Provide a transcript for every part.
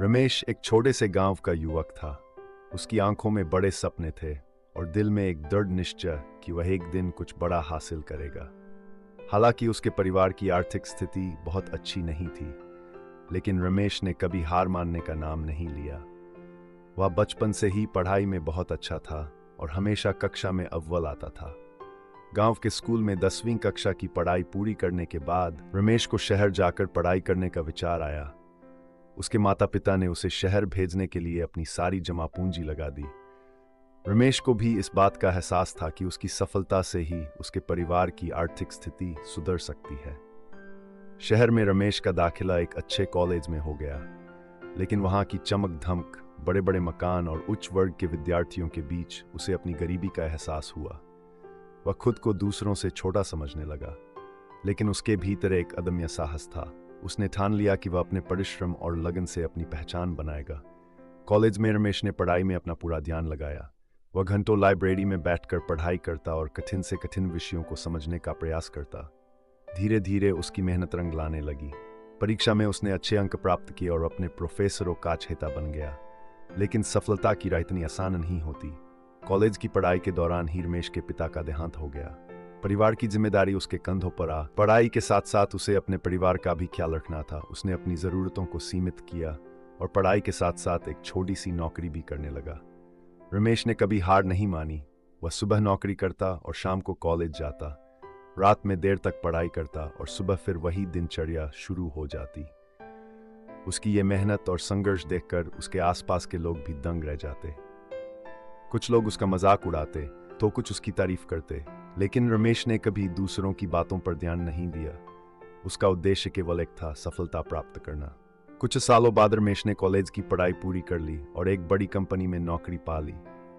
रमेश एक छोटे से गांव का युवक था। उसकी आंखों में बड़े सपने थे और दिल में एक दृढ़ निश्चय कि वह एक दिन कुछ बड़ा हासिल करेगा। हालांकि उसके परिवार की आर्थिक स्थिति बहुत अच्छी नहीं थी, लेकिन रमेश ने कभी हार मानने का नाम नहीं लिया। वह बचपन से ही पढ़ाई में बहुत अच्छा था और हमेशा कक्षा में अव्वल आता था। गांव के स्कूल में 10वीं कक्षा की पढ़ाई पूरी करने के बाद रमेश को शहर जाकर पढ़ाई करने का विचार आया। उसके माता पिता ने उसे शहर भेजने के लिए अपनी सारी जमा पूंजी लगा दी। रमेश को भी इस बात का एहसास था कि उसकी सफलता से ही उसके परिवार की आर्थिक स्थिति सुधर सकती है। शहर में रमेश का दाखिला एक अच्छे कॉलेज में हो गया, लेकिन वहां की चमक धमक, बड़े बड़े मकान और उच्च वर्ग के विद्यार्थियों के बीच उसे अपनी गरीबी का एहसास हुआ। वह खुद को दूसरों से छोटा समझने लगा, लेकिन उसके भीतर एक अदम्य साहस था। उसने ठान लिया कि वह अपने परिश्रम और लगन से अपनी पहचान बनाएगा। कॉलेज में रमेश ने पढ़ाई में अपना पूरा ध्यान लगाया। वह घंटों लाइब्रेरी में बैठकर पढ़ाई करता और कठिन से कठिन विषयों को समझने का प्रयास करता। धीरे धीरे उसकी मेहनत रंग लाने लगी। परीक्षा में उसने अच्छे अंक प्राप्त किए और अपने प्रोफेसरों का चहेता बन गया। लेकिन सफलता की राह इतनी आसान नहीं होती। कॉलेज की पढ़ाई के दौरान ही रमेश के पिता का देहांत हो गया। परिवार की जिम्मेदारी उसके कंधों पर आ। पढ़ाई के साथ साथ उसे अपने परिवार का भी ख्याल रखना था। उसने अपनी ज़रूरतों को सीमित किया और पढ़ाई के साथ साथ एक छोटी सी नौकरी भी करने लगा। रमेश ने कभी हार नहीं मानी। वह सुबह नौकरी करता और शाम को कॉलेज जाता। रात में देर तक पढ़ाई करता और सुबह फिर वही दिनचर्या शुरू हो जाती। उसकी ये मेहनत और संघर्ष देखकर उसके आसपास के लोग भी दंग रह जाते। कुछ लोग उसका मजाक उड़ाते तो कुछ उसकी तारीफ करते, लेकिन रमेश ने कभी दूसरों की बातों पर ध्यान नहीं दिया। उसका उद्देश्य केवल एक था, सफलता प्राप्त करना। कुछ सालों बाद रमेश ने कॉलेज की पढ़ाई पूरी कर ली और एक बड़ी कंपनी में नौकरी पा ली।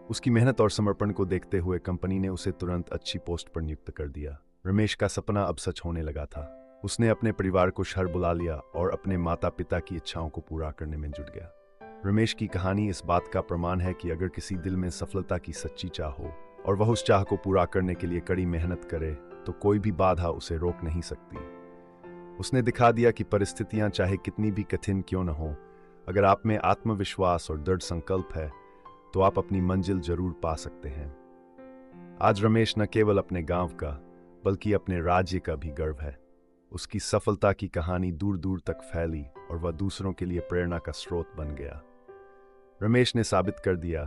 उसकी मेहनत और समर्पण को देखते हुए कंपनी ने उसे तुरंत अच्छी पोस्ट पर नियुक्त कर दिया। रमेश का सपना अब सच होने लगा था। उसने अपने परिवार को शहर बुला लिया और अपने माता पिता की इच्छाओं को पूरा करने में जुट गया। रमेश की कहानी इस बात का प्रमाण है कि अगर किसी दिल में सफलता की सच्ची चाह हो और वह उस चाह को पूरा करने के लिए कड़ी मेहनत करे, तो कोई भी बाधा उसे रोक नहीं सकती। उसने दिखा दिया कि परिस्थितियां चाहे कितनी भी कठिन क्यों न हो, अगर आप में आत्मविश्वास और दृढ़ संकल्प है तो आप अपनी मंजिल जरूर पा सकते हैं। आज रमेश न केवल अपने गांव का बल्कि अपने राज्य का भी गर्व है। उसकी सफलता की कहानी दूर दूर तक फैली और वह दूसरों के लिए प्रेरणा का स्रोत बन गया। रमेश ने साबित कर दिया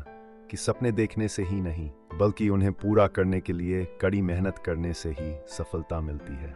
कि सपने देखने से ही नहीं, बल्कि उन्हें पूरा करने के लिए कड़ी मेहनत करने से ही सफलता मिलती है।